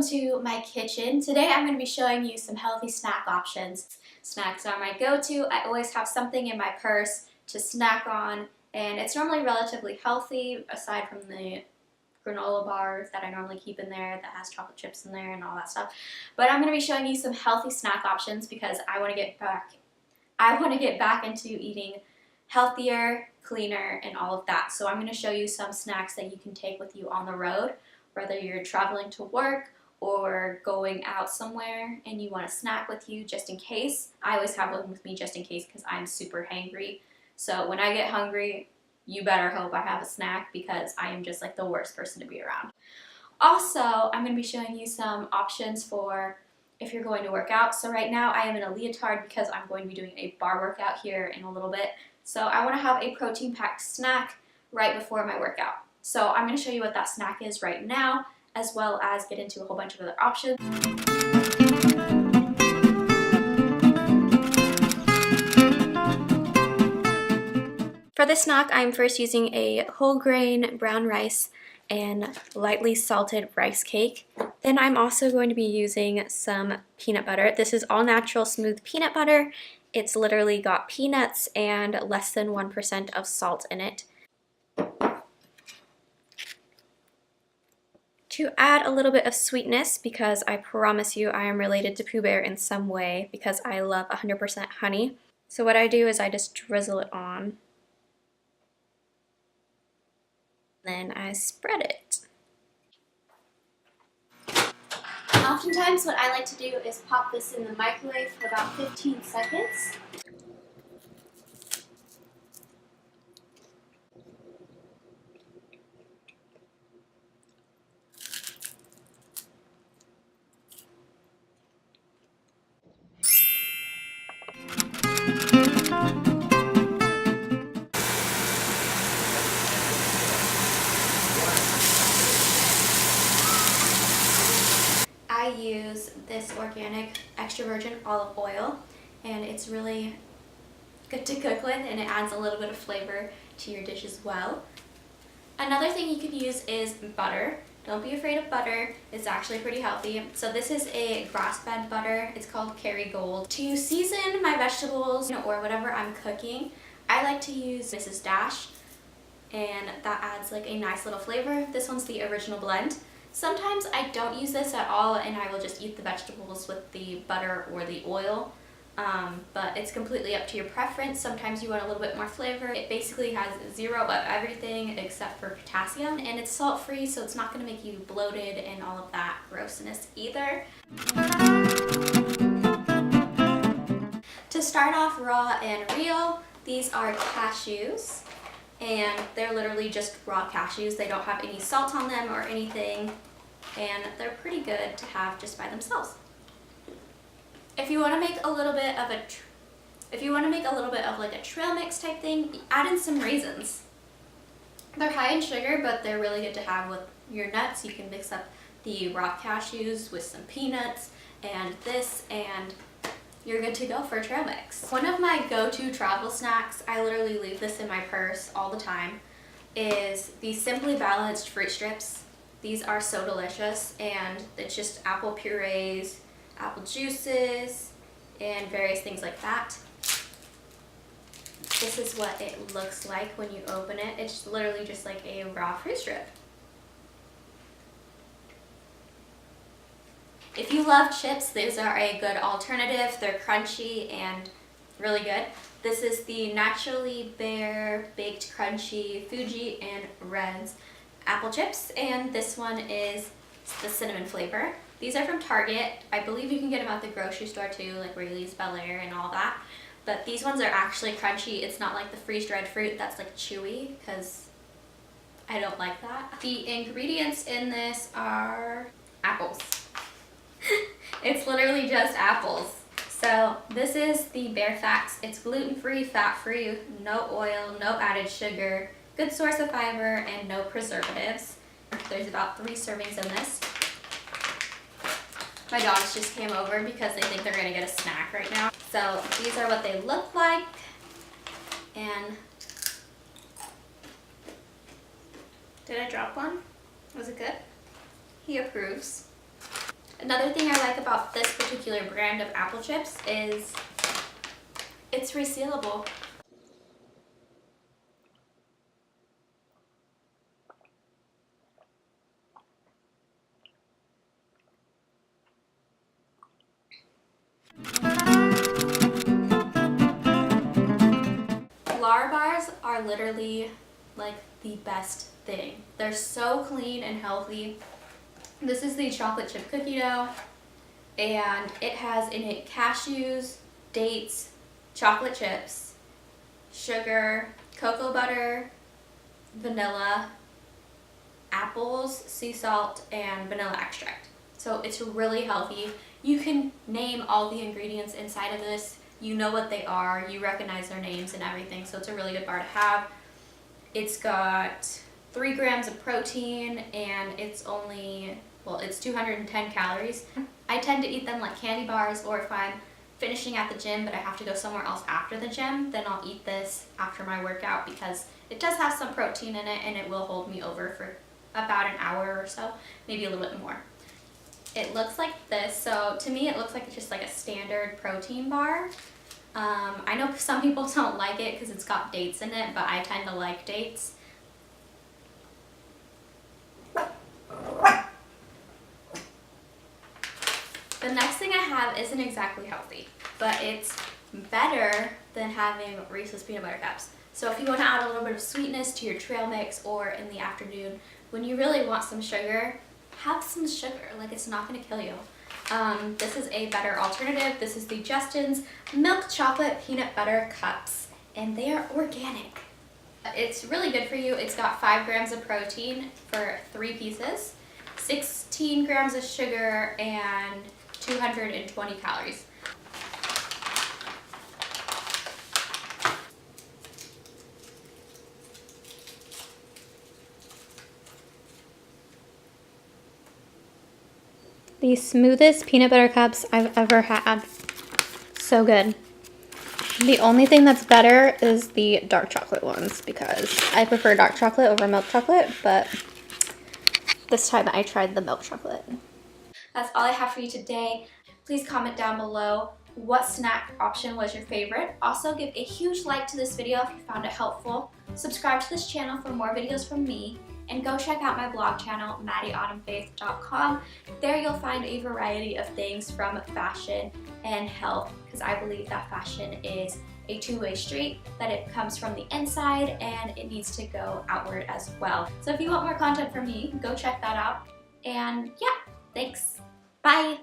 to my kitchen. Today I'm going to be showing you some healthy snack options. Snacks are my go-to. I always have something in my purse to snack on, and it's normally relatively healthy aside from the granola bars that I normally keep in there that has chocolate chips in there and all that stuff. But I'm going to be showing you some healthy snack options because I want to get back into eating healthier, cleaner, and all of that. So I'm going to show you some snacks that you can take with you on the road, whether you're traveling to work or going out somewhere and you want a snack with you just in case. I always have one with me just in case because I'm super hangry. So when I get hungry, you better hope I have a snack because I am just like the worst person to be around. Also, I'm going to be showing you some options for if you're going to work out. So right now I am in a leotard because I'm going to be doing a bar workout here in a little bit. So I want to have a protein-packed snack right before my workout. So I'm going to show you what that snack is right now, as well as get into a whole bunch of other options. For this snack, I'm first using a whole grain brown rice and lightly salted rice cake. Then I'm also going to be using some peanut butter. This is all natural smooth peanut butter. It's literally got peanuts and less than 1% of salt in it. To add a little bit of sweetness, because I promise you I am related to Pooh Bear in some way because I love 100% honey. So what I do is I just drizzle it on. Then I spread it. Oftentimes what I like to do is pop this in the microwave for about 15 seconds. I use this organic extra virgin olive oil, and it's really good to cook with, and it adds a little bit of flavor to your dish as well. Another thing you could use is butter. Don't be afraid of butter. It's actually pretty healthy. So this is a grass-fed butter. It's called Kerrygold. To season my vegetables or whatever I'm cooking, I like to use Mrs. Dash, and that adds like a nice little flavor. This one's the original blend. Sometimes I don't use this at all and I will just eat the vegetables with the butter or the oil. But it's completely up to your preference. Sometimes you want a little bit more flavor. It basically has zero of everything except for potassium, and it's salt-free, so it's not going to make you bloated and all of that grossness either. To start off raw and real, these are cashews, and they're literally just raw cashews. They don't have any salt on them or anything, and they're pretty good to have just by themselves. If you want to make a little bit of like a trail mix type thing, add in some raisins. They're high in sugar, but they're really good to have with your nuts. You can mix up the raw cashews with some peanuts and this, and you're good to go for a trail mix. One of my go-to travel snacks, I literally leave this in my purse all the time, is the Simply Balanced fruit strips. These are so delicious, and it's just apple purees, apple juices, and various things like that. This is what it looks like when you open it. It's literally just like a raw fruit strip. If you love chips, these are a good alternative. They're crunchy and really good. This is the Naturally Bare Baked Crunchy Fuji and Red's apple chips, and this one is the cinnamon flavor. These are from Target. I believe you can get them at the grocery store too, like Rayleigh's, Bel Air, and all that. But these ones are actually crunchy. It's not like the freeze-dried fruit that's like chewy, because I don't like that. The ingredients in this are apples. It's literally just apples. So this is the Bare Facts. It's gluten-free, fat-free, no oil, no added sugar, good source of fiber, and no preservatives. There's about 3 servings in this. My dogs just came over because they think they're going to get a snack right now. So these are what they look like. And did I drop one? Was it good? He approves. Another thing I like about this particular brand of apple chips is it's resealable. Lar bars are literally like the best thing. They're so clean and healthy. This is the chocolate chip cookie dough, and it has in it cashews, dates, chocolate chips, sugar, cocoa butter, vanilla, apples, sea salt, and vanilla extract. So it's really healthy. You can name all the ingredients inside of this. You know what they are, you recognize their names and everything, so it's a really good bar to have. It's got 3 grams of protein, and it's only, well, it's 210 calories. I tend to eat them like candy bars, or if I'm finishing at the gym but I have to go somewhere else after the gym, then I'll eat this after my workout because it does have some protein in it and it will hold me over for about an hour or so, maybe a little bit more. It looks like this, so to me it looks like it's just like a standard protein bar. I know some people don't like it because it's got dates in it, but I tend to like dates. The next thing I have isn't exactly healthy, but it's better than having Reese's peanut butter cups. So if you want to add a little bit of sweetness to your trail mix, or in the afternoon when you really want some sugar, have some sugar, like it's not going to kill you. This is a better alternative. This is the Justin's Milk Chocolate Peanut Butter Cups, and they are organic. It's really good for you. It's got 5 grams of protein for 3 pieces, 16 grams of sugar, and 220 calories. The smoothest peanut butter cups I've ever had. So good. The only thing that's better is the dark chocolate ones because I prefer dark chocolate over milk chocolate, but this time I tried the milk chocolate. That's all I have for you today. Please comment down below what snack option was your favorite. Also give a huge like to this video if you found it helpful. Subscribe to this channel for more videos from me. And go check out my blog channel, maddieautumnfaith.com. There you'll find a variety of things from fashion and health, because I believe that fashion is a two-way street, that it comes from the inside and it needs to go outward as well. So if you want more content from me, go check that out. And yeah, thanks. Bye.